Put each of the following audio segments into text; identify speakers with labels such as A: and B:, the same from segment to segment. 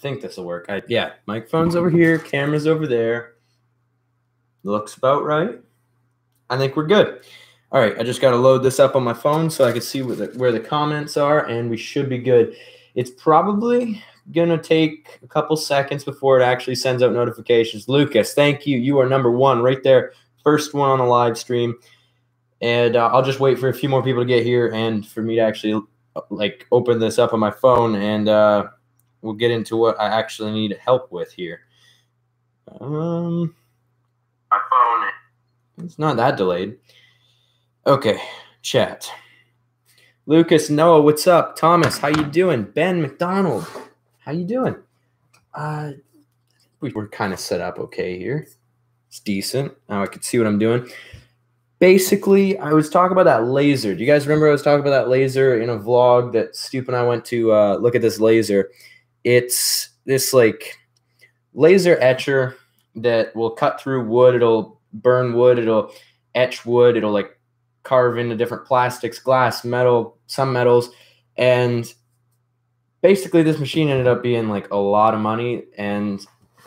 A: think this will work. Yeah, microphone's over here, camera's over there. Looks about right. I think we're good. All right, I just got to load this up on my phone so I can see where the comments are, and we should be good. It's probably going to take a couple seconds before it actually sends out notifications. Lucas, thank you. You are number one right there. First one on the live stream. And I'll just wait for a few more people to get here and for me to actually open this up on my phone, and we'll get into what I actually need help with here. My phone. It's not that delayed. Okay, chat. Lucas, Noah, what's up? Thomas, how you doing? Ben McDonald, how you doing? We're kind of set up okay here. It's decent. Now I can see what I'm doing. Basically, I was talking about that laser. Do you guys remember I was talking about that laser in a vlog that Stoop and I went to look at this laser? It's this laser etcher that will cut through wood. It'll burn wood. It'll etch wood. It'll carve into different plastics, glass, metal, some metals. And basically this machine ended up being a lot of money. And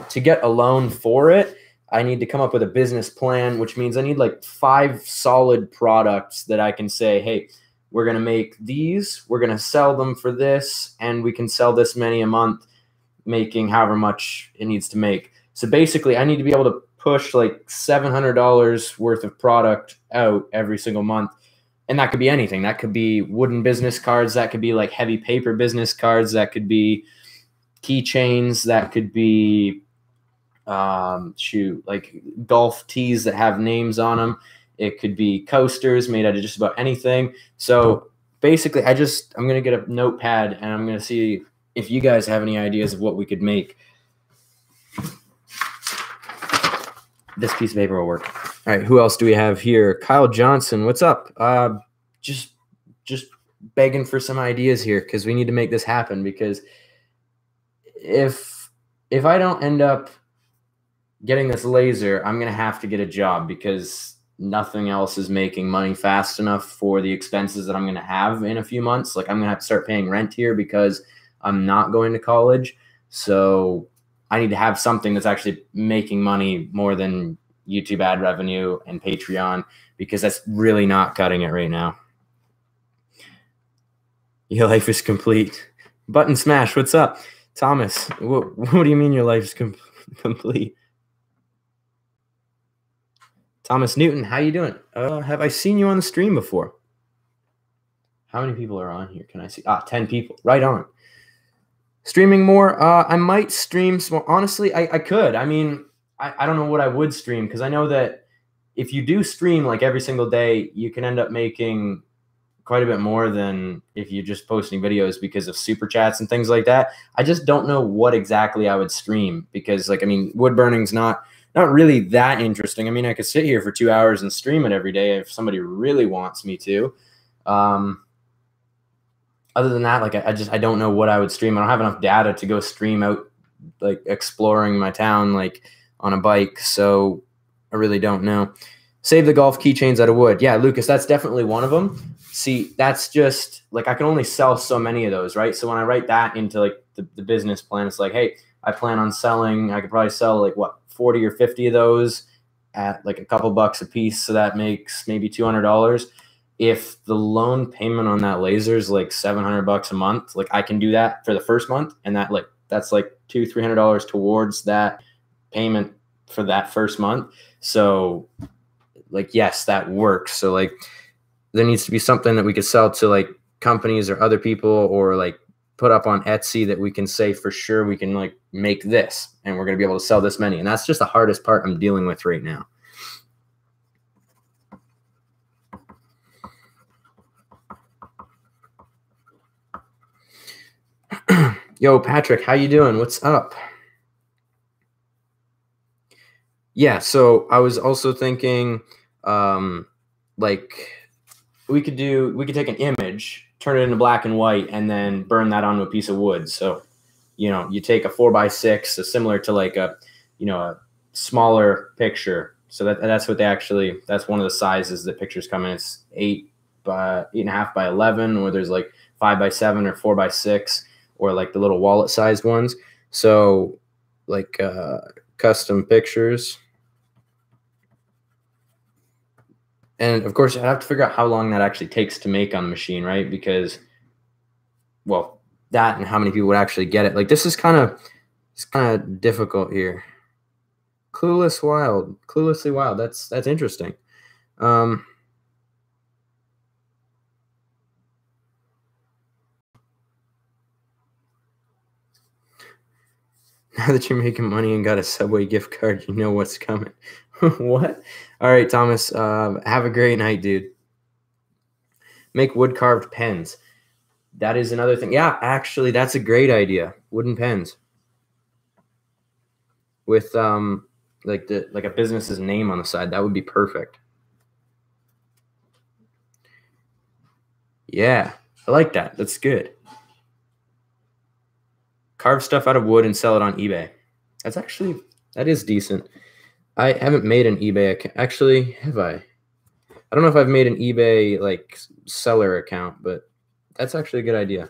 A: to get a loan for it, I need to come up with a business plan, which means I need 5 solid products that I can say, hey, we're going to make these, we're going to sell them for this, and we can sell this many a month, making however much it needs to make. So basically I need to be able to push $700 worth of product out every single month. And that could be anything. That could be wooden business cards. That could be heavy paper business cards. That could be keychains. That could be golf tees that have names on them. It could be coasters made out of just about anything. So basically I'm going to get a notepad and I'm going to see if you guys have any ideas of what we could make. This piece of paper will work. All right, who else do we have here? Kyle Johnson, what's up? Just begging for some ideas here because we need to make this happen, because if I don't end up getting this laser, I'm going to have to get a job, because nothing else is making money fast enough for the expenses that I'm going to have in a few months. I'm going to have to start paying rent here because I'm not going to college. So I need to have something that's actually making money more than YouTube ad revenue and Patreon, because that's really not cutting it right now. Your life is complete. Button Smash, what's up? Thomas, what do you mean your life's complete? Thomas Newton, how you doing? Have I seen you on the stream before? How many people are on here? Can I see? 10 people. Right on. Streaming more. I might stream some more. Honestly, I could. I mean, I don't know what I would stream, because I know that if you do stream every single day, you can end up making quite a bit more than if you're just posting videos because of super chats and things like that. I just don't know what exactly I would stream, because wood burning's not really that interesting. I mean, I could sit here for 2 hours and stream it every day if somebody really wants me to. Other than that, I don't know what I would stream. I don't have enough data to go stream out exploring my town on a bike, so I really don't know. Save the golf keychains out of wood. Yeah, Lucas, that's definitely one of them. See, that's just I can only sell so many of those, right? So when I write that into the business plan, it's hey, I plan on selling, I could probably sell 40 or 50 of those at a couple bucks a piece, so that makes maybe $200. If the loan payment on that laser is $700 a month, I can do that for the first month, and that's $200-$300 towards that payment for that first month. So yes, that works. So there needs to be something that we could sell to companies or other people, or put up on Etsy that we can say for sure we can make this, and we're going to be able to sell this many. And that's just the hardest part I'm dealing with right now. Yo, Patrick, how you doing? What's up? Yeah, so I was also thinking, we could take an image, turn it into black and white, and then burn that onto a piece of wood. So, you take a 4x6, so similar to a smaller picture. So that's what that's one of the sizes that pictures come in. It's 8.5 by 11, or there's 5x7 or 4x6, or the little wallet sized ones. So like custom pictures. And of course, I have to figure out how long that actually takes to make on the machine, right? Because, well, that and how many people would actually get it. Like this is it's kind of difficult here. Cluelessly wild. That's interesting. Now that you're making money and got a Subway gift card, you know what's coming. What? All right, Thomas. Have a great night, dude. Make wood carved pens. That is another thing. Yeah, actually, that's a great idea. Wooden pens with like a business's name on the side. That would be perfect. Yeah, I like that. That's good. Carve stuff out of wood and sell it on eBay. That is decent. I haven't made an eBay account. Actually, have I? I don't know if I've made an eBay like seller account, but that's actually a good idea.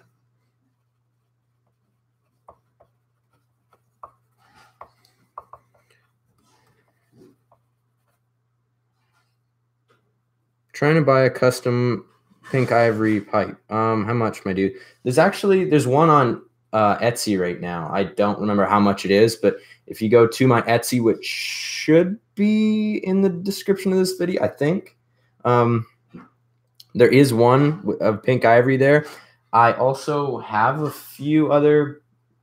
A: Trying to buy a custom pink ivory pipe. How much, my dude? There's one on Etsy right now. I don't remember how much it is, but if you go to my Etsy, which should be in the description of this video, I think, there is one of pink ivory there. I also have a few other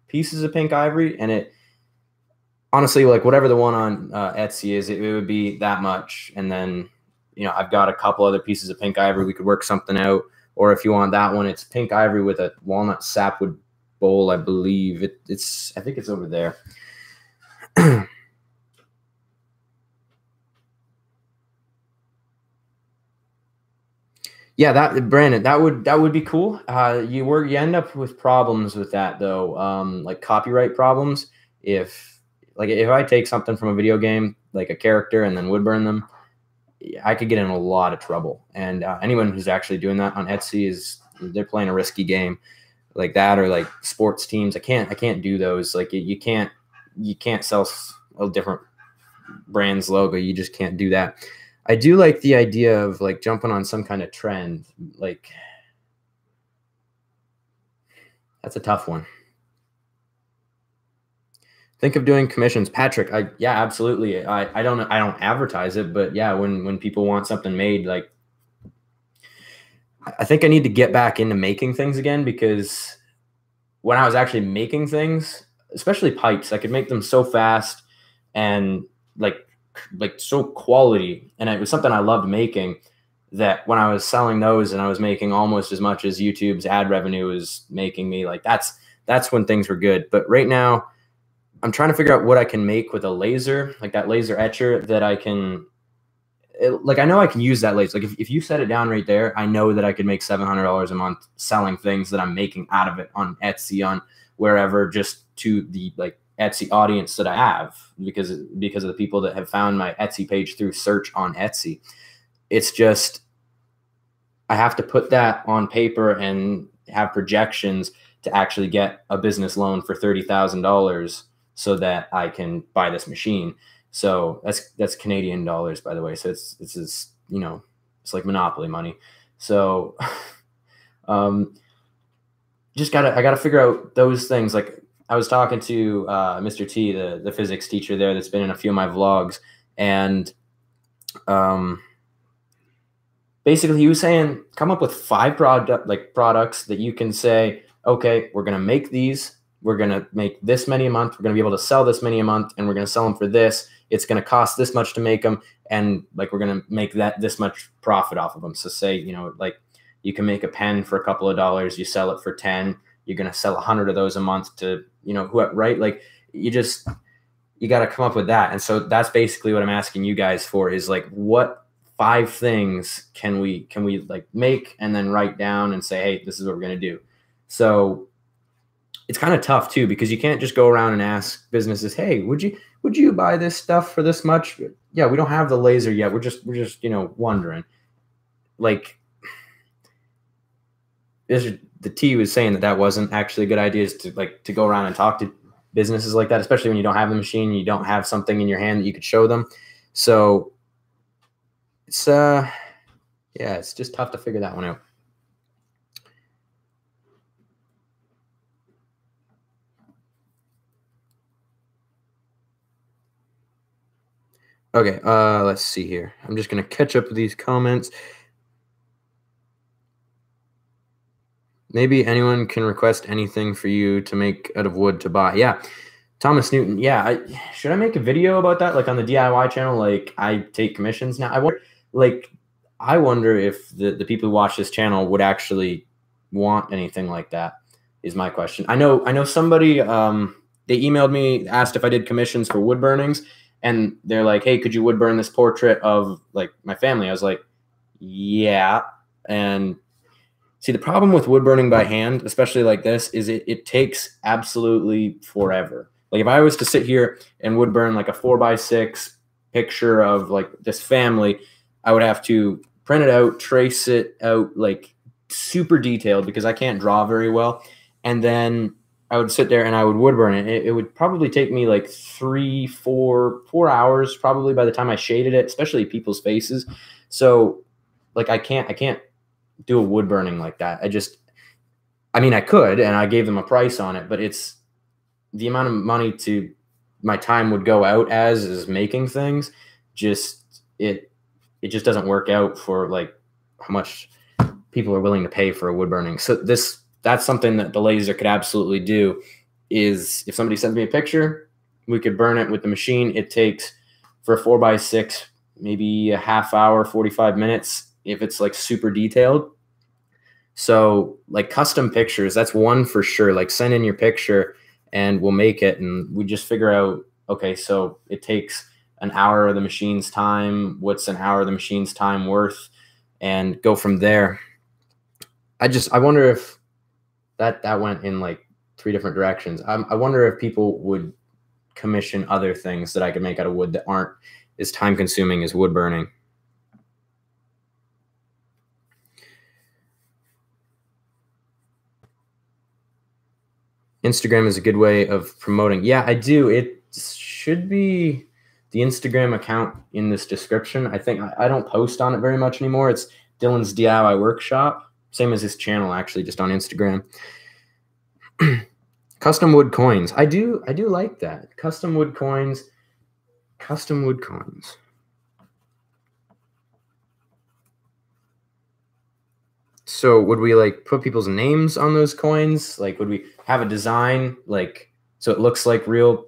A: pieces of pink ivory, and it honestly, like whatever the one on Etsy is, it would be that much, and then I've got a couple other pieces of pink ivory. We could work something out. Or if you want that one, it's pink ivory with a walnut sapwood bowl, I believe. I think it's over there. Yeah, Brandon, that would be cool. You end up with problems with that though, like copyright problems. If I take something from a video game, like a character, and then wood burn them, I could get in a lot of trouble. And anyone who's actually doing that on Etsy they're playing a risky game like that, or like sports teams. I can't do those. Like you can't sell a different brand's logo. You just can't do that. I do like the idea of like jumping on some kind of trend. Like that's a tough one. Think of doing commissions, Patrick. Yeah, absolutely. I don't advertise it, but yeah, when people want something made, like I think I need to get back into making things again, because when I was actually making things, especially pipes, I could make them so fast and like so quality, and it was something I loved making, that when I was selling those and I was making almost as much as YouTube's ad revenue was making me, like that's when things were good. But right now I'm trying to figure out what I can make with a laser, like that laser etcher that I can I know I can use that laser. Like if you set it down right there, I know that I could make $700 a month selling things that I'm making out of it on Etsy, on wherever, just to the like Etsy audience that I have, because of the people that have found my Etsy page through search on Etsy. It's just I have to put that on paper and have projections to actually get a business loan for $30,000 so that I can buy this machine. So that's Canadian dollars, by the way. So it's it's like monopoly money. So I gotta figure out those things. Like I was talking to Mr. T, the physics teacher there, that's been in a few of my vlogs, and basically he was saying come up with 5 products that you can say, okay, we're gonna make these. We're going to make this many a month. We're going to be able to sell this many a month, and we're going to sell them for this. It's going to cost this much to make them. And like, we're going to make this much profit off of them. So say, like you can make a pen for a couple of dollars. You sell it for 10. You're going to sell 100 of those a month to, right? Like you got to come up with that. And so that's basically what I'm asking you guys for, is like, what 5 things can we like make and then write down and say, hey, this is what we're going to do. So it's kind of tough too, because you can't just go around and ask businesses, hey, would you buy this stuff for this much? Yeah, we don't have the laser yet. We're just wondering. Like, the T was saying that wasn't actually a good idea, is to go around and talk to businesses like that, especially when you don't have the machine, you don't have something in your hand that you could show them. So it's yeah, it's just tough to figure that one out. Okay, let's see here. I'm just gonna catch up with these comments. Maybe anyone can request anything for you to make out of wood to buy. Yeah, Thomas Newton. Yeah, should I make a video about that, like on the DIY channel? Like I take commissions now. I wonder if the people who watch this channel would actually want anything like that. Is my question. I know somebody. They emailed me, asked if I did commissions for wood burnings, and they're like, "Hey, could you wood burn this portrait of like my family?" I was like, "Yeah," and see, the problem with wood burning by hand, especially like this, is it takes absolutely forever. Like if I was to sit here and wood burn like a 4x6 picture of like this family, I would have to print it out, trace it out like super detailed because I can't draw very well. And then I would sit there and I would wood burn it. It would probably take me like 4 hours probably by the time I shaded it, especially people's faces. So like I can't do a wood burning like that. I mean, I could, and I gave them a price on it, but it's the amount of money to my time would go out as is making things. It just doesn't work out for like how much people are willing to pay for a wood burning. So that's something that the laser could absolutely do is if somebody sends me a picture, we could burn it with the machine. It takes for a 4x6, maybe a half hour, 45 minutes if it's like super detailed. So like custom pictures, that's one for sure. Like send in your picture and we'll make it. And we just figure out, okay, so it takes an hour of the machine's time. What's an hour of the machine's time worth? And go from there. I wonder if that went in like 3 different directions. I wonder if people would commission other things that I could make out of wood that aren't as time consuming as wood burning. Instagram is a good way of promoting. Yeah, I do. It should be the Instagram account in this description. I think I don't post on it very much anymore. It's Dylan's DIY Workshop. Same as his channel, actually, just on Instagram. Custom wood coins. I do like that. Custom wood coins. Custom wood coins. So would we like put people's names on those coins? Like would we have a design like so it looks like real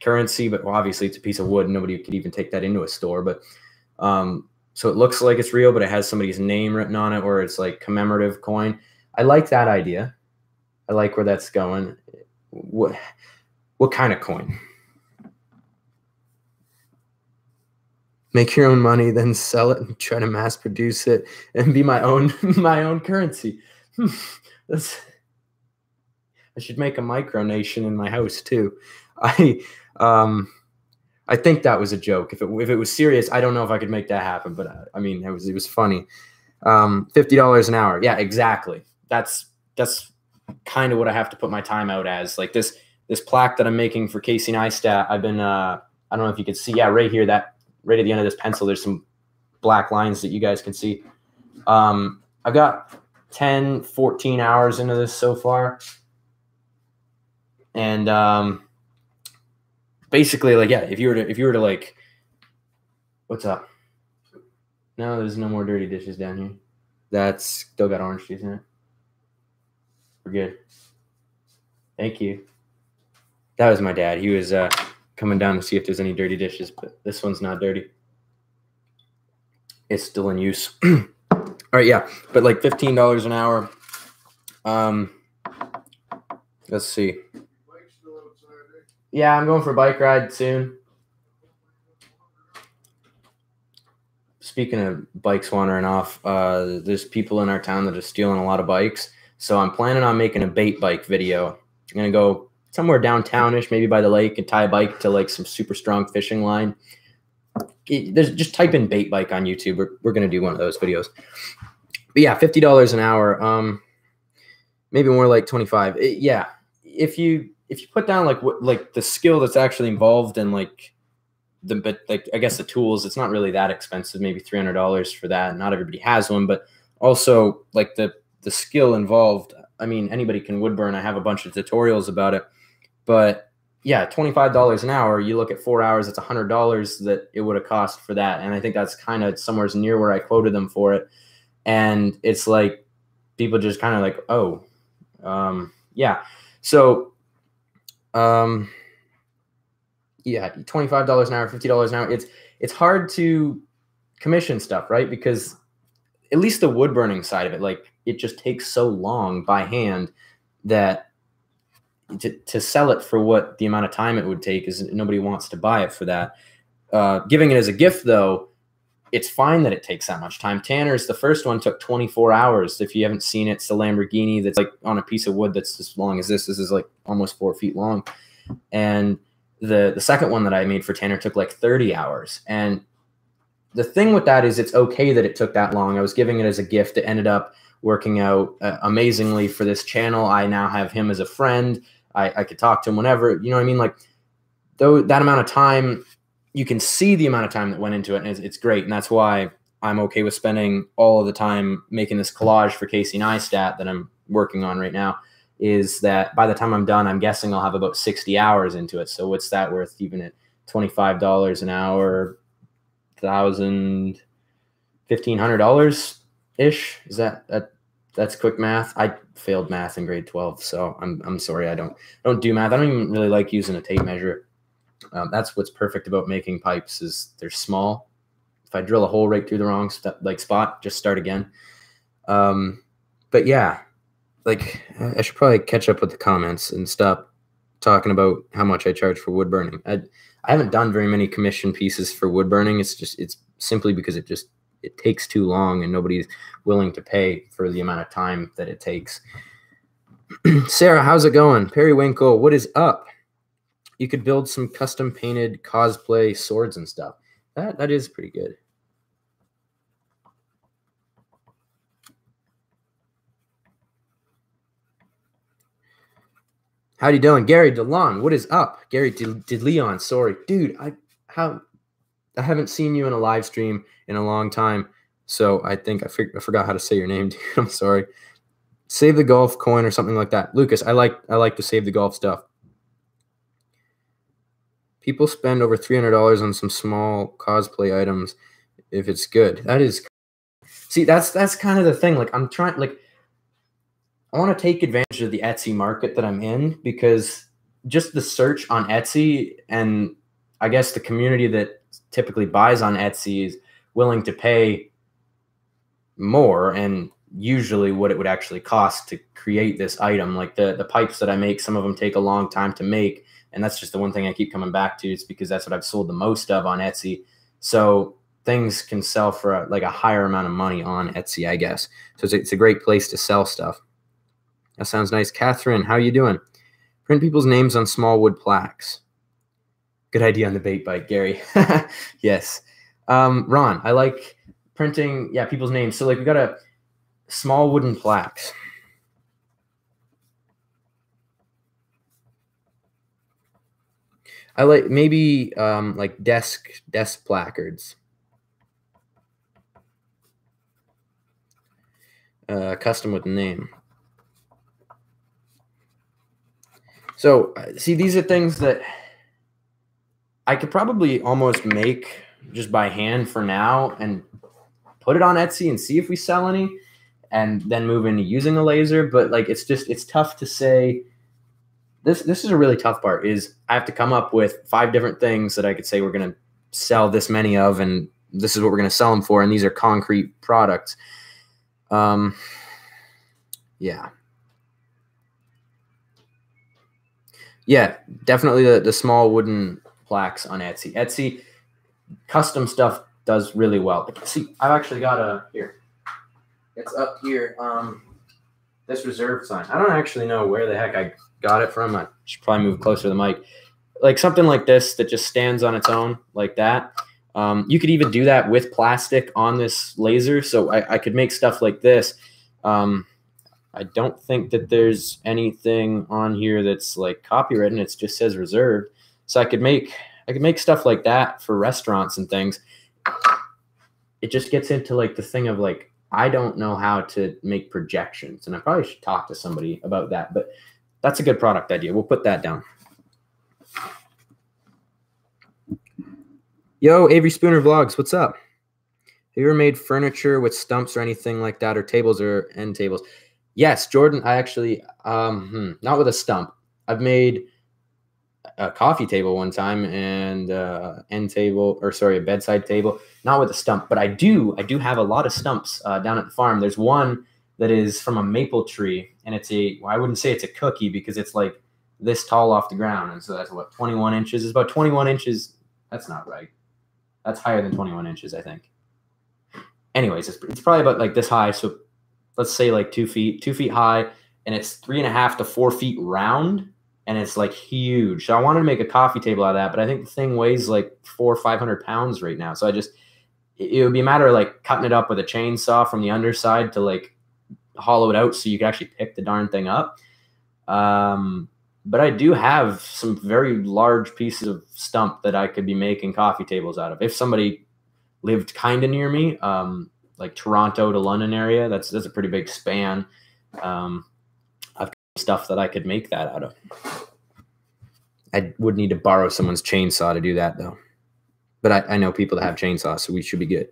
A: currency, but well, obviously it's a piece of wood. Nobody could even take that into a store. But so it looks like it's real, but it has somebody's name written on it, or it's like commemorative coin. I like that idea. I like where that's going. What kind of coin? Make your own money, then sell it and try to mass produce it and be my own currency. I should make a micronation in my house too. I think that was a joke. If it was serious, I don't know if I could make that happen. But I mean, it was funny. $50 an hour. Yeah, exactly. That's kind of what I have to put my time out as. Like this plaque that I'm making for Casey Neistat. I've been I don't know if you can see. Yeah, right here. That right at the end of this pencil, there's some black lines that you guys can see. I've got 10, 14 hours into this so far. And basically, like, yeah, if you were to like, what's up? No, there's no more dirty dishes down here. That's still got orange juice in it. We're good. Thank you. That was my dad. He was coming down to see if there's any dirty dishes, but this one's not dirty. It's still in use. All right, yeah, but like $15 an hour. Let's see. Yeah, I'm going for a bike ride soon. Speaking of bikes wandering off, there's people in our town that are stealing a lot of bikes. So I'm planning on making a bait bike video. I'm going to go somewhere downtownish, maybe by the lake, and tie a bike to like some super strong fishing line. Just type in bait bike on YouTube. We're going to do one of those videos. But yeah, $50 an hour. Maybe more like 25. Yeah. If you if you put down like the skill that's actually involved in like but like I guess the tools, it's not really that expensive, maybe $300 for that. Not everybody has one, but also like the skill involved. I mean, anybody can wood burn. I have a bunch of tutorials about it, but yeah, $25 an hour. You look at 4 hours, it's $100 that it would have cost for that. And I think that's kind of somewhere near where I quoted them for it. And it's like people just kind of like, oh, yeah. So, yeah, $25 an hour, $50 an hour. It's hard to commission stuff, right? Because at least the wood burning side of it, like it just takes so long by hand that to sell it for what the amount of time it would take is nobody wants to buy it for that. Giving it as a gift, though, it's fine that it takes that much time. Tanner's, the first one, took 24 hours. If you haven't seen it, it's the Lamborghini that's like on a piece of wood that's as long as this. This is like almost 4 feet long. And the second one that I made for Tanner took like 30 hours. And the thing with that is it's okay that it took that long. I was giving it as a gift. It ended up working out amazingly for this channel. I now have him as a friend. I could talk to him whenever, you know what I mean? Like, though that amount of time, you can see the amount of time that went into it, and it's great. And that's why I'm okay with spending all of the time making this collage for Casey Neistat that I'm working on right now, is that by the time I'm done, I'm guessing I'll have about 60 hours into it. So what's that worth even at $25 an hour, $1,500-ish? Is that's quick math? I failed math in grade 12, so I'm sorry. I don't do math. I don't even really like using a tape measure. That's what's perfect about making pipes is they're small. If I drill a hole right through the wrong spot, just start again. But yeah, like I should probably catch up with the comments and stop talking about how much I charge for wood burning. I haven't done very many commission pieces for wood burning. It's simply because it takes too long and nobody's willing to pay for the amount of time that it takes. Sarah, how's it going? Periwinkle, what is up? You could build some custom painted cosplay swords and stuff. That is pretty good. Howdy doing? Gary DeLon, what is up? Gary Leon, sorry. Dude, I haven't seen you in a live stream in a long time, so I think I forgot how to say your name, dude. I'm sorry. Save the golf coin or something like that. Lucas, I like to save the golf stuff. People spend over $300 on some small cosplay items if it's good. That is, see, that's kind of the thing. Like I'm trying, like I want to take advantage of the Etsy market that I'm in, because just the search on Etsy, and I guess the community that typically buys on Etsy is willing to pay more, and usually what it would actually cost to create this item. Like the pipes that I make, some of them take a long time to make. And that's just the one thing I keep coming back to. It's because that's what I've sold the most of on Etsy. So things can sell for a higher amount of money on Etsy, I guess. So it's a great place to sell stuff. That sounds nice. Catherine, how you doing? Print people's names on small wood plaques. Good idea on the bait bite, Gary. Yes. Ron, I like printing, people's names. So like we got a small wooden plaques. I like maybe like desk placards. Custom with name. So see, these are things that I could probably almost make just by hand for now and put it on Etsy and see if we sell any, and then move into using a laser. But like it's tough to say. This is a really tough part, is I have to come up with 5 different things that I could say we're going to sell this many of, and this is what we're going to sell them for, and these are concrete products. Yeah. Yeah, definitely the small wooden plaques on Etsy. Etsy custom stuff does really well. See, I've actually got here. It's up here. This reserve sign. I don't actually know where the heck I got it from. I should probably move closer to the mic. Like something like this that just stands on its own like that. You could even do that with plastic on this laser. So I could make stuff like this. I don't think that there's anything on here that's like copywritten. It just says reserved. So I could make stuff like that for restaurants and things. It just gets into like the thing of like, I don't know how to make projections, and I probably should talk to somebody about that, but that's a good product idea. We'll put that down. Yo, Avery Spooner Vlogs, what's up? Have you ever made furniture with stumps or anything like that, or tables or end tables? Yes, Jordan, I actually, not with a stump. I've made a coffee table one time and end table, or sorry, a bedside table, not with a stump, but I do have a lot of stumps down at the farm. There's one that is from a maple tree, and it's I wouldn't say it's a cookie because it's like this tall off the ground. And so that's what, 21 inches? It's about 21 inches. That's not right. That's higher than 21 inches, I think. Anyways, it's probably about like this high. So let's say like 2 feet high, and it's 3.5 to 4 feet round, and it's like huge. So I wanted to make a coffee table out of that, but I think the thing weighs like 400 or 500 pounds right now. So it would be a matter of like cutting it up with a chainsaw from the underside to like hollow it out so you can actually pick the darn thing up. But I do have some very large pieces of stump that I could be making coffee tables out of. If somebody lived kind of near me, like Toronto to London area, that's a pretty big span. I've got stuff that I could make that out of. I would need to borrow someone's chainsaw to do that though. But I know people that have chainsaws, so we should be good.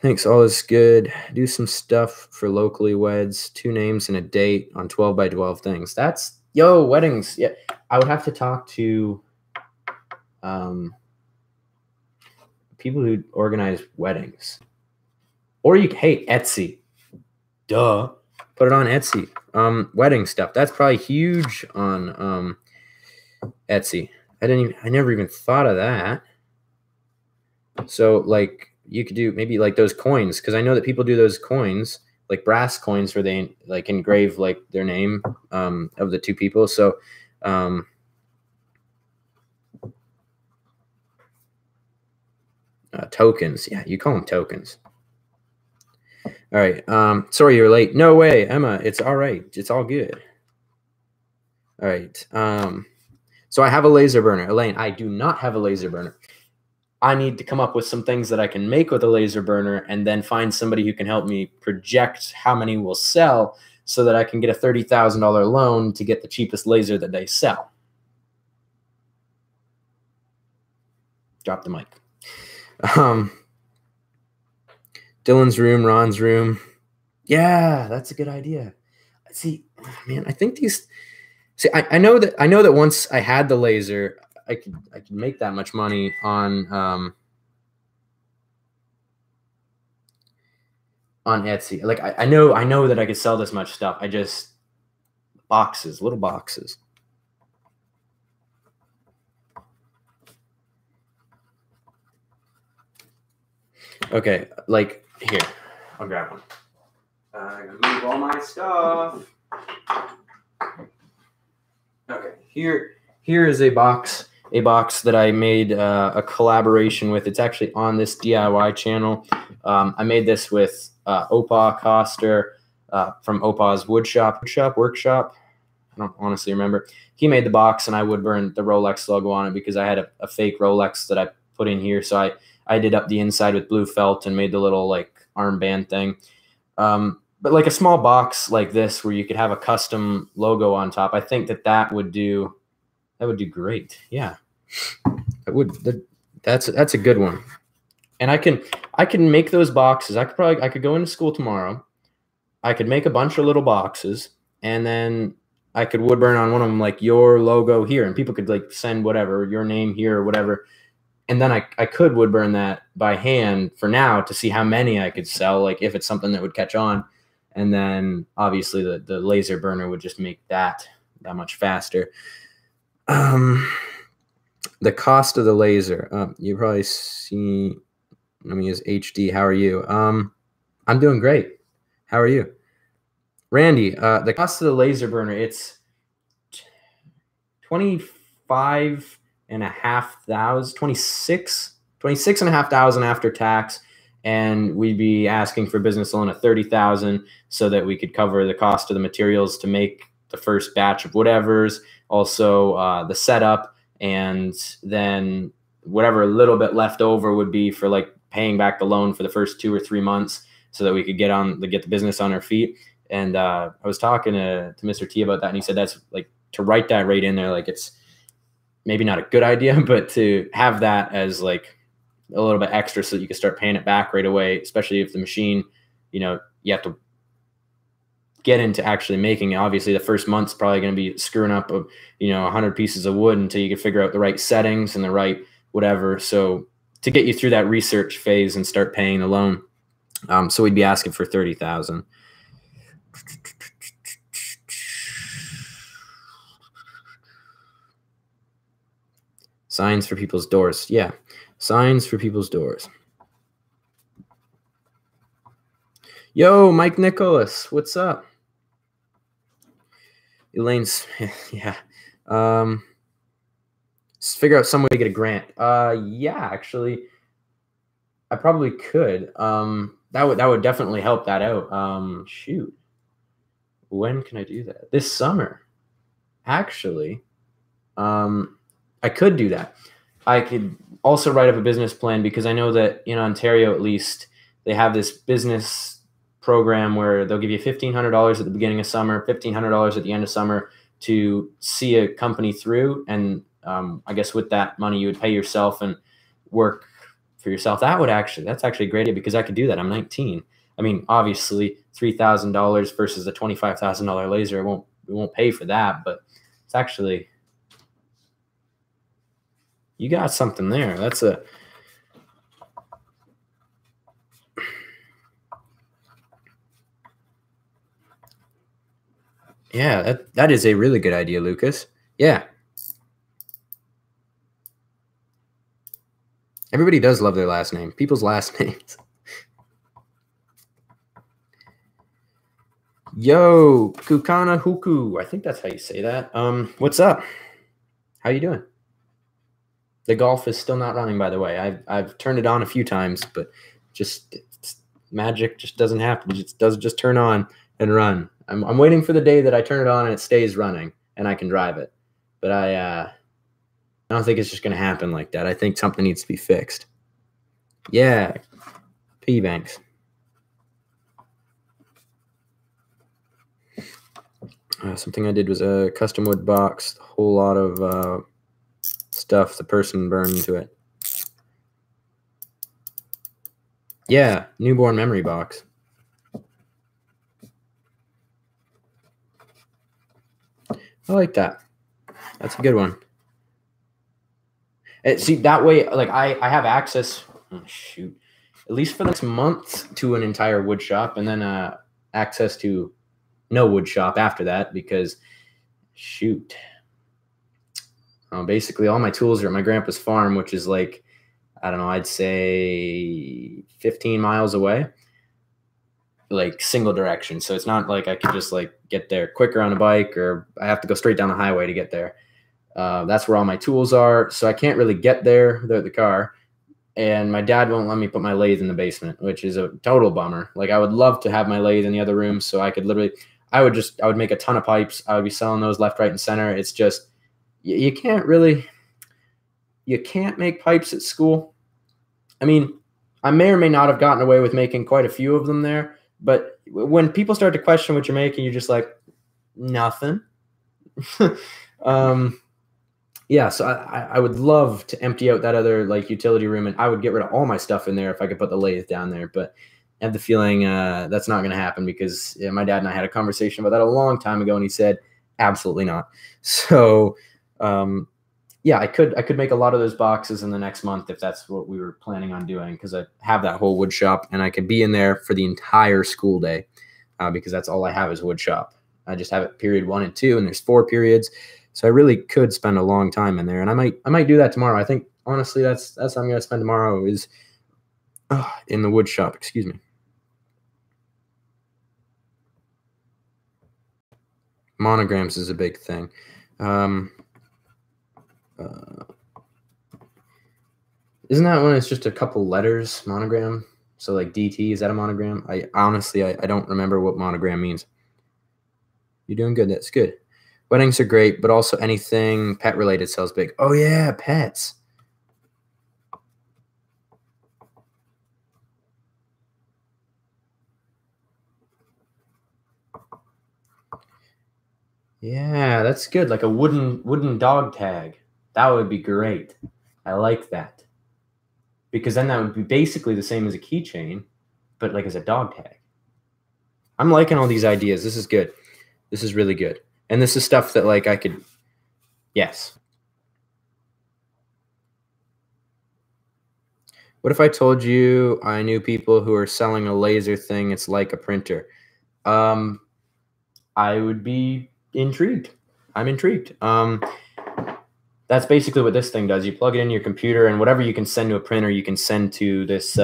A: Thanks, all is good. Do some stuff for locally weds, 2 names and a date on 12 by 12 things. That's, yo, weddings. Yeah, I would have to talk to people who organize weddings. Or hey, Etsy. Duh. Put it on Etsy. Wedding stuff. That's probably huge on Etsy. I never even thought of that. So like you could do maybe like those coins, because I know that people do those coins, like brass coins where they like engrave like their name of the 2 people. So tokens. Yeah, you call them tokens. All right. Sorry you're late. No way, Emma. It's all right. It's all good. All right. So I have a laser burner. Elaine, I do not have a laser burner. I need to come up with some things that I can make with a laser burner and then find somebody who can help me project how many will sell so that I can get a $30,000 loan to get the cheapest laser that they sell. Drop the mic. Dylan's room, Ron's room. Yeah, that's a good idea. See, man, I think these. See, I know that once I had the laser, I could make that much money on Etsy. Like I know that I could sell this much stuff. I just little boxes. Okay, like here, I'll grab one. I'm gonna move all my stuff. Okay, here is a box that I made a collaboration with. It's actually on this DIY channel. I made this with Opa Coster from Opa's workshop. I don't honestly remember. He made the box, and I wood burned the Rolex logo on it because I had a fake Rolex that I put in here. So I did up the inside with blue felt and made the little like armband thing. But like a small box like this where you could have a custom logo on top, I think that would do great. Yeah, that's a good one. And I can make those boxes. I could go into school tomorrow. I could make a bunch of little boxes, and then I could wood burn on one of them like your logo here, and people could like send whatever, your name here or whatever. And then I could wood burn that by hand for now to see how many I could sell, like if it's something that would catch on. And then obviously the laser burner would just make that much faster. The cost of the laser. You probably see, let me use HD. How are you? I'm doing great. How are you? Randy, the cost of the laser burner, it's $25,500 after tax, and we'd be asking for business loan of 30,000 so that we could cover the cost of the materials to make the first batch of whatever's, also the setup, and then whatever little bit left over would be for like paying back the loan for the first 2 or 3 months so that we could get the business on our feet. And I was talking to Mr. T about that, and he said that's like to write that rate in there, like it's maybe not a good idea, but to have that as like a little bit extra so that you can start paying it back right away, especially if the machine, you have to get into actually making it. Obviously, the first month's probably going to be screwing up, 100 pieces of wood until you can figure out the right settings and the right whatever. So to get you through that research phase and start paying the loan, so we'd be asking for 30,000. Signs for people's doors. Yeah, signs for people's doors. Yo, Mike Nicholas, what's up? Elaine's, yeah. Figure out some way to get a grant. Yeah, actually, I probably could. That would definitely help that out. Shoot, when can I do that? This summer, actually. I could do that. I could also write up a business plan because I know that in Ontario, at least, they have this business program where they'll give you $1,500 at the beginning of summer, $1,500 at the end of summer to see a company through. And I guess with that money, you would pay yourself and work for yourself. That's actually a great idea because I could do that. I'm 19. I mean, obviously, $3,000 versus a $25,000 laser, it won't pay for that, but it's actually, you got something there. Yeah, that is a really good idea, Lucas. Yeah. Everybody does love their last name. People's last names. Yo, Kukana Huku. I think that's how you say that. What's up? How you doing? The golf is still not running, by the way. I've turned it on a few times, but magic just doesn't happen. It doesn't just turn on and run. I'm waiting for the day that I turn it on and it stays running and I can drive it. But I don't think it's just going to happen like that. I think something needs to be fixed. Yeah, piggy banks. Something I did was a custom wood box, a whole lot of stuff the person burned into it. Yeah, newborn memory box. I like that. That's a good one. See, that way, like I have access, shoot, at least for the next month to an entire wood shop, and then access to no wood shop after that because, shoot, basically all my tools are at my grandpa's farm, which is like, I don't know, I'd say 15 miles away, like single direction. So it's not like I could just like get there quicker on a bike, or I have to go straight down the highway to get there. That's where all my tools are. So I can't really get there without the car. And my dad won't let me put my lathe in the basement, which is a total bummer. Like I would love to have my lathe in the other room so I could literally, I would make a ton of pipes. I would be selling those left, right, and center. It's just, you can't make pipes at school. I mean, I may or may not have gotten away with making quite a few of them there, but when people start to question what you're making, you're just like, nothing. Yeah, so I would love to empty out that other like utility room, and I would get rid of all my stuff in there if I could put the lathe down there. But I have the feeling that's not going to happen because my dad and I had a conversation about that a long time ago, and he said absolutely not. So yeah, I could make a lot of those boxes in the next month if that's what we were planning on doing, because I have that whole wood shop and I could be in there for the entire school day because that's all I have is wood shop. I just have it period 1 and 2, and there's 4 periods. So I really could spend a long time in there, and I might do that tomorrow. I think honestly that's what I'm going to spend tomorrow is in the wood shop. Excuse me. Monograms is a big thing. Isn't that when it's just a couple letters, monogram? So like DT, is that a monogram? I honestly, I don't remember what monogram means. You're doing good. That's good. Weddings are great, but also anything pet related sells big. Oh yeah, pets. Yeah, that's good. Like a wooden dog tag. That would be great. I like that. Because then that would be basically the same as a keychain, but like as a dog tag. I'm liking all these ideas. This is good. This is really good. And this is stuff that like I could, yes. What if I told you I knew people who are selling a laser thing? It's like a printer. Um, I would be intrigued. I'm intrigued. That's basically what this thing does. You plug it in your computer, and whatever you can send to a printer, you can send to this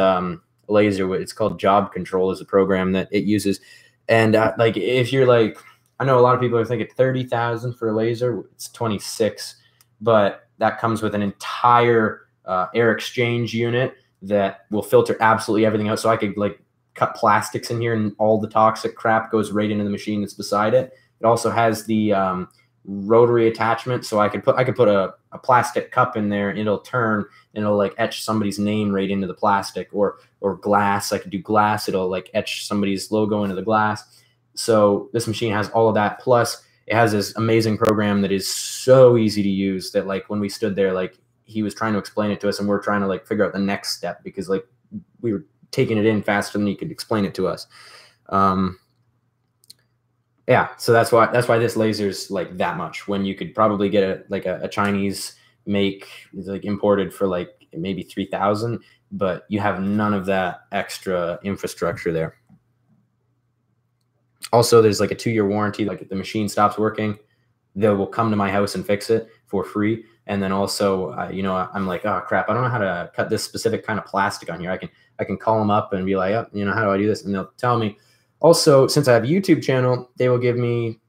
A: laser. It's called Job Control is the program that it uses. And like if you're like, I know a lot of people are thinking 30,000 for a laser. It's 26, but that comes with an entire air exchange unit that will filter absolutely everything out. So I could like cut plastics in here, and all the toxic crap goes right into the machine that's beside it. It also has the rotary attachment, so I could put a plastic cup in there, and it'll turn, and it'll like etch somebody's name right into the plastic, or glass. I could do glass. It'll like etch somebody's logo into the glass. So this machine has all of that. Plus, it has this amazing program that is so easy to use that like when we stood there, like he was trying to explain it to us, and we're trying to like figure out the next step because like we were taking it in faster than he could explain it to us. Yeah, so that's why this laser's like that much when you could probably get a Chinese make like imported for like maybe 3,000, but you have none of that extra infrastructure there. Also, there's like a 2-year warranty. Like if the machine stops working, they will come to my house and fix it for free. And then also, I'm like, oh crap, I don't know how to cut this specific kind of plastic on here. I can call them up and be like, oh, how do I do this? And they'll tell me. Also, since I have a YouTube channel, they will give me,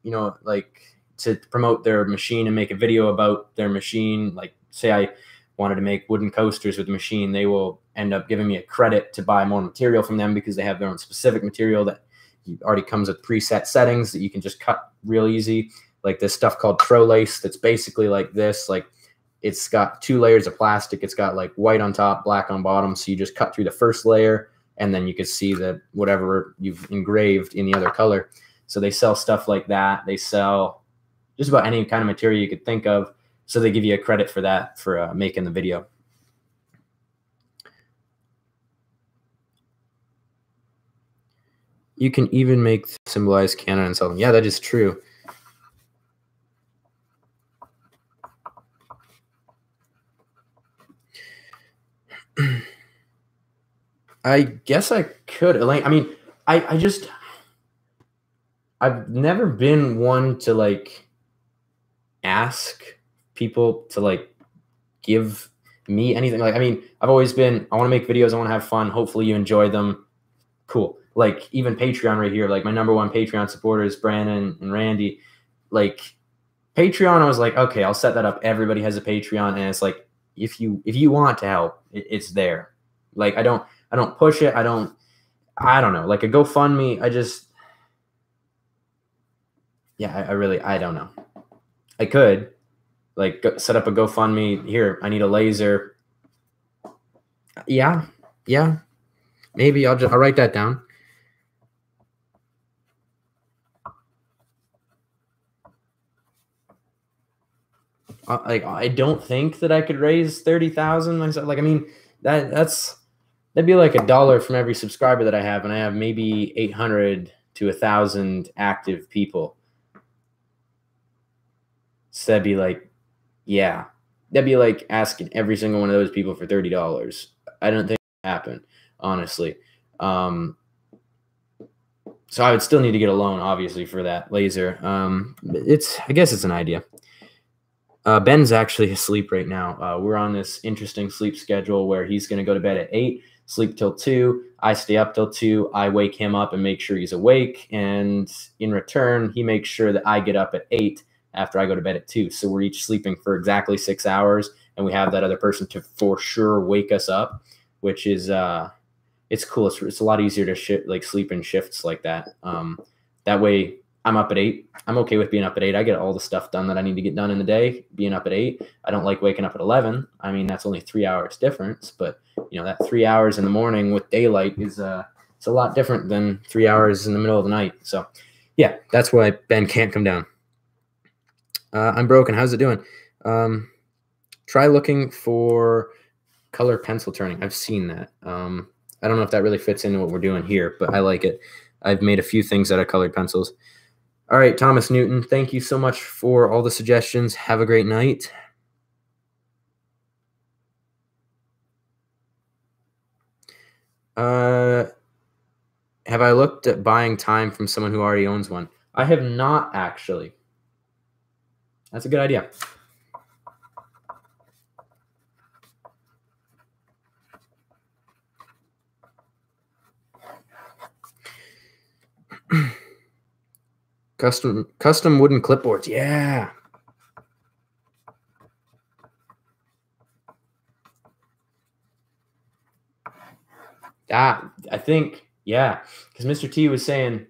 A: like to promote their machine and make a video about their machine. Like say I wanted to make wooden coasters with the machine, they will end up giving me a credit to buy more material from them because they have their own specific material that already comes with preset settings that you can just cut real easy. Like this stuff called Pro Lace that's basically like this. Like it's got 2 layers of plastic. It's got like white on top, black on bottom. So you just cut through the first layer, and then you can see that whatever you've engraved in the other color. So they sell stuff like that. They sell just about any kind of material you could think of. So they give you a credit for that for making the video. You can even make symbolize Canada and sell them. Yeah, that is true. I guess I could. Elaine, I mean, I've never been one to like ask people to like give me anything. Like, I mean, I've always been, I want to make videos. I want to have fun. Hopefully you enjoy them. Cool. Like even Patreon right here, like my #1 Patreon supporters, Brandon and Randy, like Patreon, I was like, okay, I'll set that up. Everybody has a Patreon. And it's like, if you want to help, it's there. Like, I don't push it. I don't know. Like a GoFundMe, I don't know. I could like set up a GoFundMe here. I need a laser. Yeah. Maybe I'll write that down. Like I don't think that I could raise 30,000 myself. Like I mean that'd be like $1 from every subscriber that I have, and I have maybe 800 to 1,000 active people. So that'd be like, yeah, that'd be like asking every single one of those people for $30. I don't think it would happen, honestly. So I would still need to get a loan, obviously, for that laser. I guess it's an idea. Ben's actually asleep right now. We're on this interesting sleep schedule where he's going to go to bed at 8, sleep till 2. I stay up till 2. I wake him up and make sure he's awake. And in return, he makes sure that I get up at 8 after I go to bed at 2. So we're each sleeping for exactly 6 hours. And we have that other person to for sure wake us up, which is it's cool. It's a lot easier to like sleep in shifts like that. That way I'm up at 8. I'm okay with being up at 8. I get all the stuff done that I need to get done in the day, being up at 8. I don't like waking up at 11. I mean, that's only 3 hours difference, but that 3 hours in the morning with daylight is it's a lot different than 3 hours in the middle of the night. So yeah, that's why Ben can't come down. I'm broken. How's it doing? Try looking for color pencil turning. I've seen that. I don't know if that really fits into what we're doing here, but I like it. I've made a few things out of colored pencils. All right, Thomas Newton, thank you so much for all the suggestions. Have a great night. Have I looked at buying time from someone who already owns one? I have not, actually. That's a good idea. Custom wooden clipboards. Yeah. I think, yeah, because Mr. T was saying,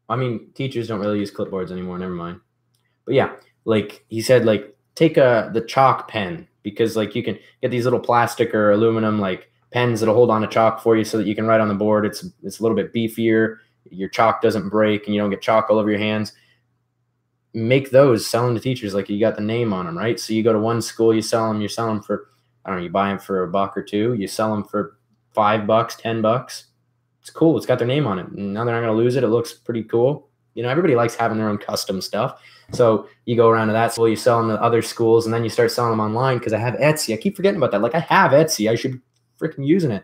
A: I mean, teachers don't really use clipboards anymore. Never mind. But yeah, like he said, like take the chalk pen, because like you can get these little plastic or aluminum like pens that'll hold on to chalk for you so that you can write on the board. It's a little bit beefier. Your chalk doesn't break and you don't get chalk all over your hands. Make those, sell them to teachers like you got the name on them, right? So you go to one school, you sell them, for, I don't know, you buy them for $1 or $2, you sell them for $5, $10. It's cool. It's got their name on it. And now they're not going to lose it. It looks pretty cool. Everybody likes having their own custom stuff. So you go around to that school, you sell them to other schools, and then you start selling them online, because I have Etsy. I keep forgetting about that. Like, I have Etsy. I should be freaking using it.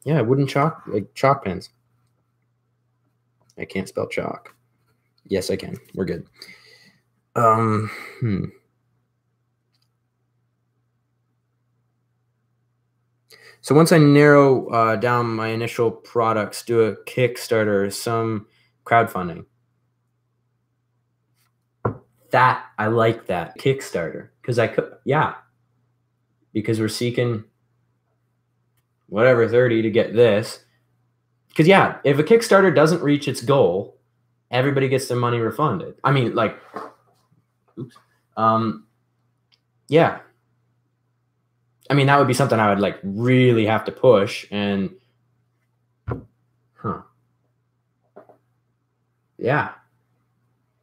A: Yeah, wooden chalk, like chalk pens. I can't spell chalk. Yes, I can. We're good. So once I narrow down my initial products, do a Kickstarter or some crowdfunding. That, I like that. Kickstarter. Because because we're seeking whatever 30 to get this. Because yeah, if a Kickstarter doesn't reach its goal, everybody gets their money refunded. I mean, like, oops. Yeah. I mean, that would be something I would like really have to push, and yeah.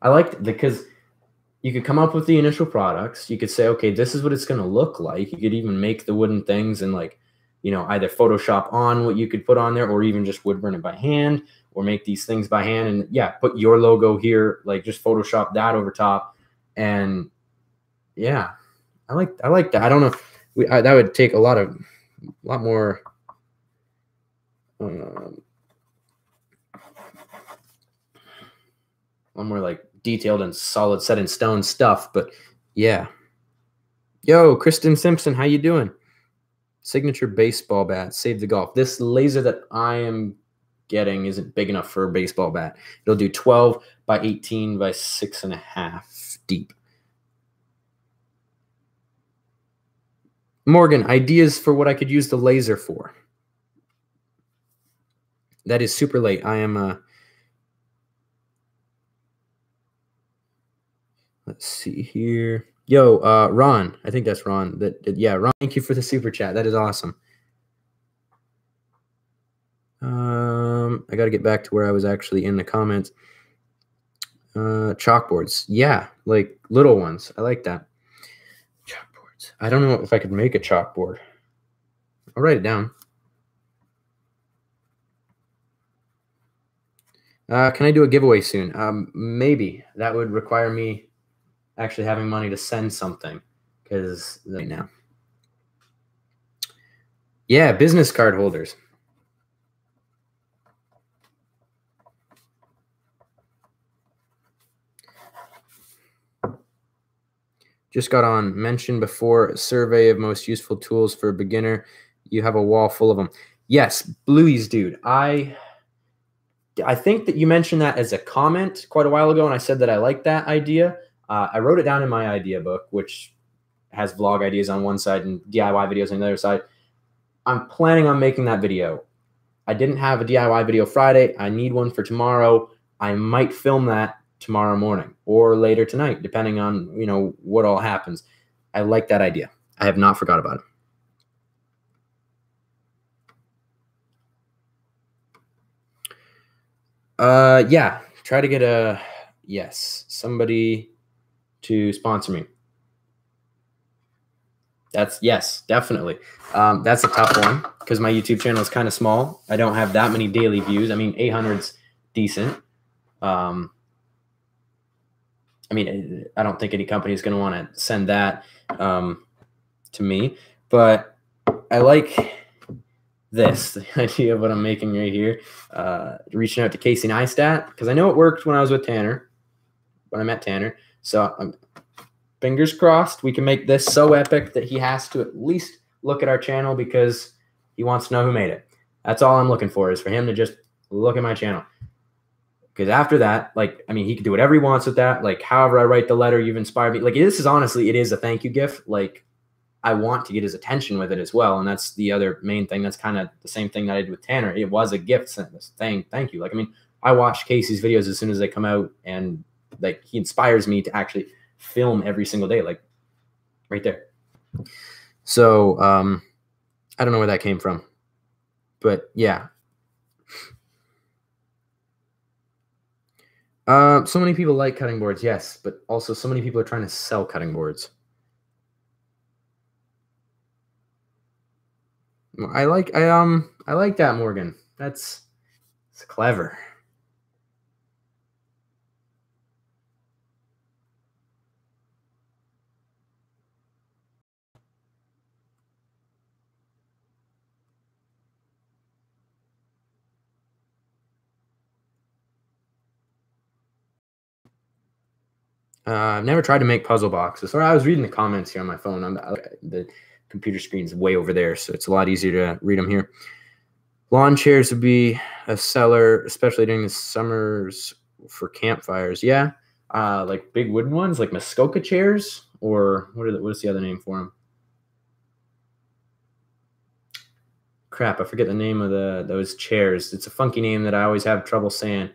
A: I liked it because you could come up with the initial products. You could say, okay, this is what it's going to look like. You could even make the wooden things and like, either Photoshop on what you could put on there, or even just wood burn it by hand, or make these things by hand. And yeah, put your logo here, like just Photoshop that over top. And yeah, I like that. I don't know. That would take a lot more. A lot more like detailed and solid, set in stone stuff. But yeah. Yo, Kristen Simpson, how you doing? Signature baseball bat, save the golf. This laser that I am getting isn't big enough for a baseball bat. It'll do 12 by 18 by 6.5 deep. Morgan, ideas for what I could use the laser for. That is super late. I am let's see here. Yo, Ron. I think that's Ron. Yeah, Ron, thank you for the super chat. That is awesome. I got to get back to where I was actually in the comments. Chalkboards. Yeah, like little ones. I like that. Chalkboards. I don't know if I could make a chalkboard. I'll write it down. Can I do a giveaway soon? Maybe. That would require me actually having money to send something, because right now. Yeah, business card holders. Just got on. Mentioned before, survey of most useful tools for a beginner. You have a wall full of them. Yes, Bluey's dude. I think that you mentioned that as a comment quite a while ago, and I said that I like that idea. I wrote it down in my idea book, which has vlog ideas on one side and DIY videos on the other side. I'm planning on making that video. I didn't have a DIY video Friday. I need one for tomorrow. I might film that tomorrow morning or later tonight, depending on, you know, what all happens. I like that idea. I have not forgot about it. Yeah, try to get somebody to sponsor me. Yes, definitely. That's a tough one because my YouTube channel is kind of small. I don't have that many daily views. I mean, 800's decent. I mean, I don't think any company is going to want to send that to me, but I like this, the idea of what I'm making right here, reaching out to Casey Neistat, because I know it worked when I was with Tanner, when I met Tanner. So fingers crossed we can make this so epic that he has to at least look at our channel because he wants to know who made it. That's all I'm looking for, is for him to just look at my channel. Because after that, like, I mean, he can do whatever he wants with that. Like, however I write the letter, you've inspired me. Like, this is honestly, it is a thank you gift. Like, I want to get his attention with it as well. And that's the other main thing. That's kind of the same thing that I did with Tanner. It was a gift saying thank you. Like, I mean, I watch Casey's videos as soon as they come out, and like, he inspires me to actually film every single day, like right there. So I don't know where that came from, but yeah. So many people like cutting boards, yes, but also so many people are trying to sell cutting boards. I like that, Morgan. It's clever. I've never tried to make puzzle boxes. Or I was reading the comments here on my phone. The computer screen's way over there, so it's a lot easier to read them here. Lawn chairs would be a seller, especially during the summers for campfires. Yeah, like big wooden ones, like Muskoka chairs, or what's the other name for them? Crap, I forget the name of those chairs. It's a funky name that I always have trouble saying.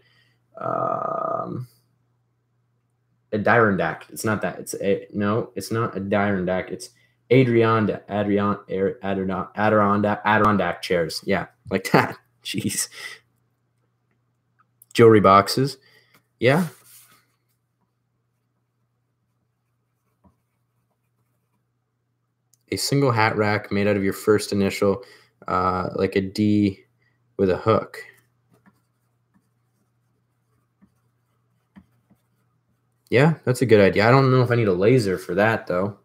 A: Adirondack. It's not that. No, it's not Adirondack. It's Adirondack chairs. Yeah, like that. Jeez. Jewelry boxes. Yeah. A single hat rack made out of your first initial, like a D with a hook. Yeah, that's a good idea. I don't know if I need a laser for that, though.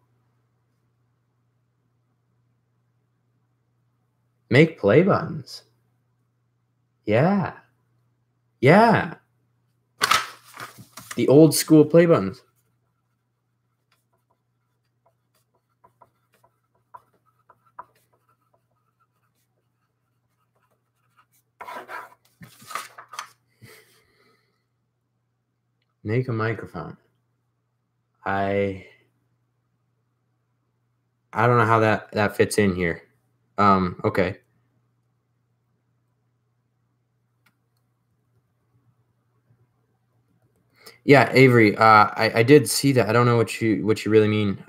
A: Make play buttons. Yeah. Yeah. The old school play buttons. Make a microphone. I don't know how that fits in here. Okay. Yeah, Avery. I did see that. I don't know what you really mean.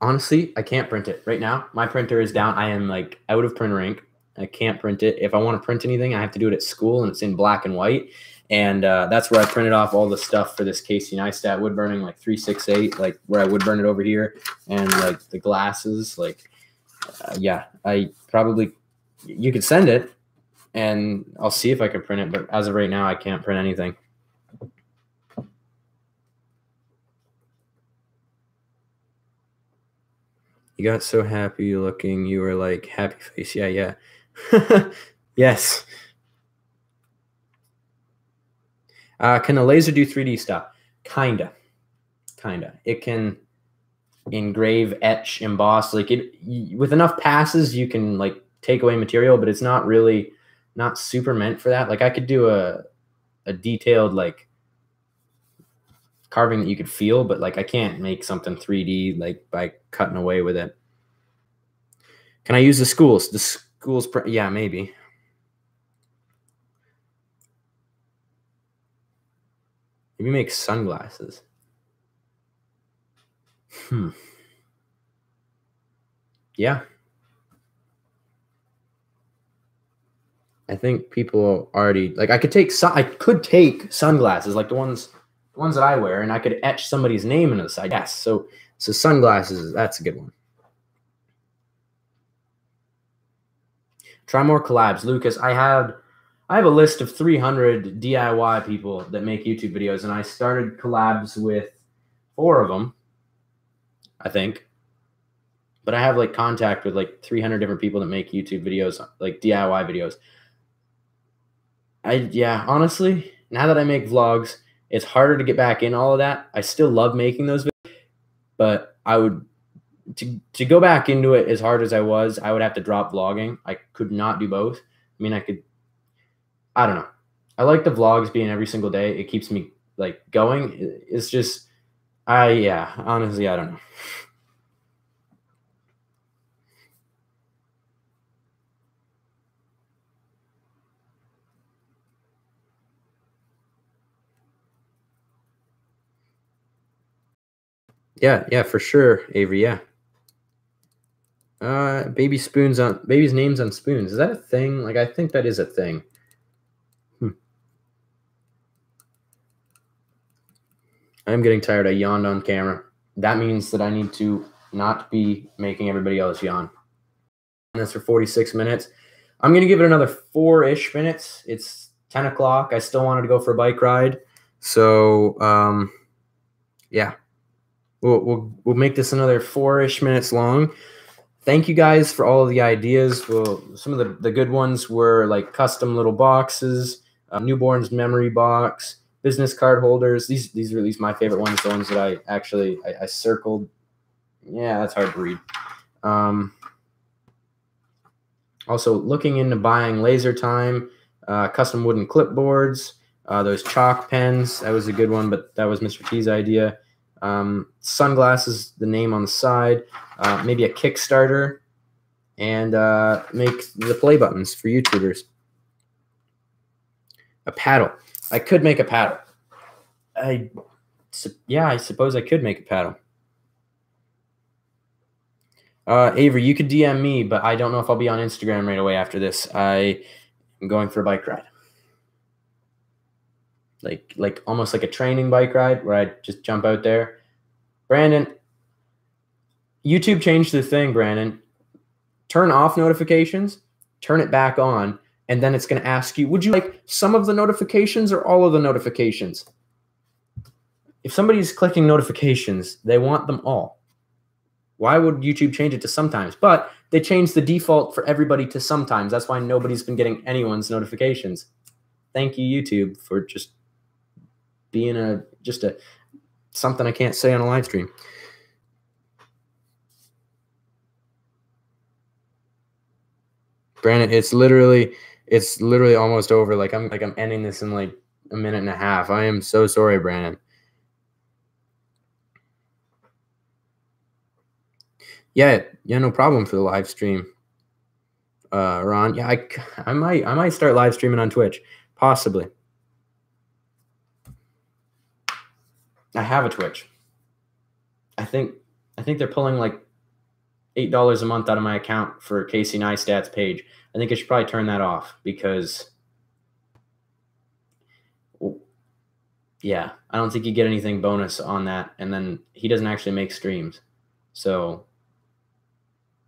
A: Honestly, I can't print it right now. My printer is down. I am like out of printer ink. I can't print it. If I want to print anything, I have to do it at school, and it's in black and white. And that's where I printed off all the stuff for this Casey Neistat wood burning, like 368, like where I would burn it over here, and like the glasses. Like, yeah, I probably, you could send it, and I'll see if I can print it. But as of right now, I can't print anything. You got so happy looking. You were like happy face. Yeah, yeah. Yes. Can a laser do 3D stuff? Kinda. It can engrave, etch, emboss. Like with enough passes, you can like take away material, but it's not super meant for that. Like I could do a detailed like carving that you could feel, but like I can't make something 3D like by cutting away with it. Can I use the schools? The schools, yeah, maybe. Maybe make sunglasses. Yeah. I think people already like I could take sunglasses like the ones that I wear, and I could etch somebody's name into the side. Yes, so sunglasses, that's a good one. Try more collabs, Lucas. I have a list of 300 DIY people that make YouTube videos, and I started collabs with 4 of them, I think. But I have like contact with like 300 different people that make YouTube videos, like DIY videos. Honestly, now that I make vlogs, it's harder to get back in all of that. I still love making those videos, but I would to go back into it as hard as I would have to drop vlogging. I could not do both. I mean, I don't know. I like the vlogs being every single day. It keeps me like going. It's just honestly, I don't know. Yeah, for sure, Avery. Yeah. Baby's names on spoons. Is that a thing? Like, I think that is a thing. I'm getting tired. I yawned on camera. That means that I need to not be making everybody else yawn. And that's for 46 minutes. I'm going to give it another 4-ish minutes. It's 10 o'clock. I still wanted to go for a bike ride. So, yeah, we'll make this another 4-ish minutes long. Thank you guys for all of the ideas. Well, some of the good ones were like custom little boxes, newborn's memory box, business card holders. These are at least my favorite ones, the ones that I circled. Yeah, that's hard to read. Also looking into buying laser time, custom wooden clipboards, those chalk pens. That was a good one, but that was Mr. T's idea. Sunglasses, the name on the side, maybe a Kickstarter, and make the play buttons for YouTubers. A paddle. I could make a paddle. I suppose I could make a paddle. Avery, you could DM me, but I don't know if I'll be on Instagram right away after this. I am going for a bike ride. Like almost like a training bike ride where I just jump out there. Brandon, YouTube changed the thing, Brandon. Turn off notifications, turn it back on, and then it's going to ask you, would you like some of the notifications or all of the notifications? If somebody's clicking notifications, they want them all. Why would YouTube change it to sometimes? But they changed the default for everybody to sometimes. That's why nobody's been getting anyone's notifications. Thank you, YouTube, for just being something I can't say on a live stream. Brandon, it's literally almost over. Like I'm ending this in like a minute and a half. I am so sorry, Brandon. Yeah, no problem for the live stream. Ron, yeah, I might start live streaming on Twitch, possibly. I have a Twitch. I think they're pulling like $8 a month out of my account for Casey Neistat's page. I think I should probably turn that off because, yeah, I don't think you get anything bonus on that. And then he doesn't actually make streams. So,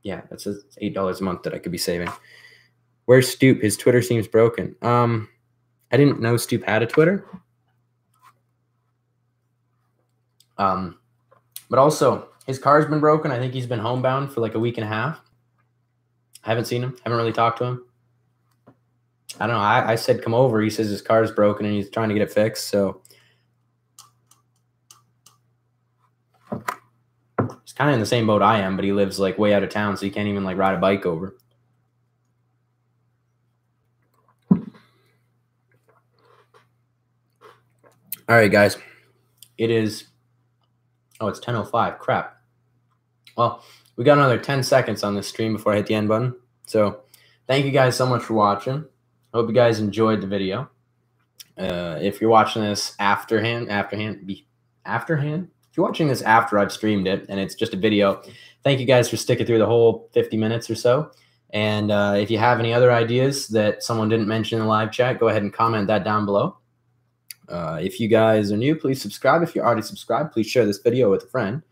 A: yeah, that's $8 a month that I could be saving. Where's Stoop? His Twitter seems broken. I didn't know Stoop had a Twitter. But also, his car's been broken. I think he's been homebound for like a week and a half. I haven't seen him. Haven't really talked to him. I don't know. I said come over. He says his car's broken and he's trying to get it fixed. So he's kind of in the same boat I am, but he lives like way out of town, so he can't even like ride a bike over. All right, guys. It is. Oh, it's 10:05. Crap. Well, We got another 10 seconds on this stream before I hit the end button. So thank you guys so much for watching. I hope you guys enjoyed the video. If you're watching this if you're watching this after I've streamed it and it's just a video, thank you guys for sticking through the whole 50 minutes or so. And if you have any other ideas that someone didn't mention in the live chat, go ahead and comment that down below. If you guys are new, please subscribe. If you're already subscribed, please share this video with a friend.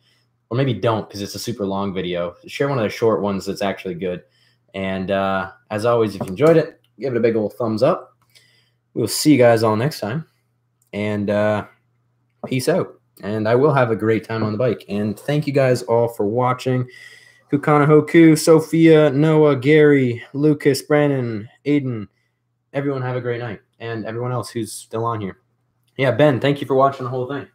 A: Or maybe don't, because it's a super long video. Share one of the short ones that's actually good. And as always, if you enjoyed it, give it a big old thumbs up. We'll see you guys all next time. And peace out. And I will have a great time on the bike. And thank you guys all for watching. Kukana Hoku, Sophia, Noah, Gary, Lucas, Brandon, Aiden. Everyone have a great night. And everyone else who's still on here. Yeah, Ben, thank you for watching the whole thing.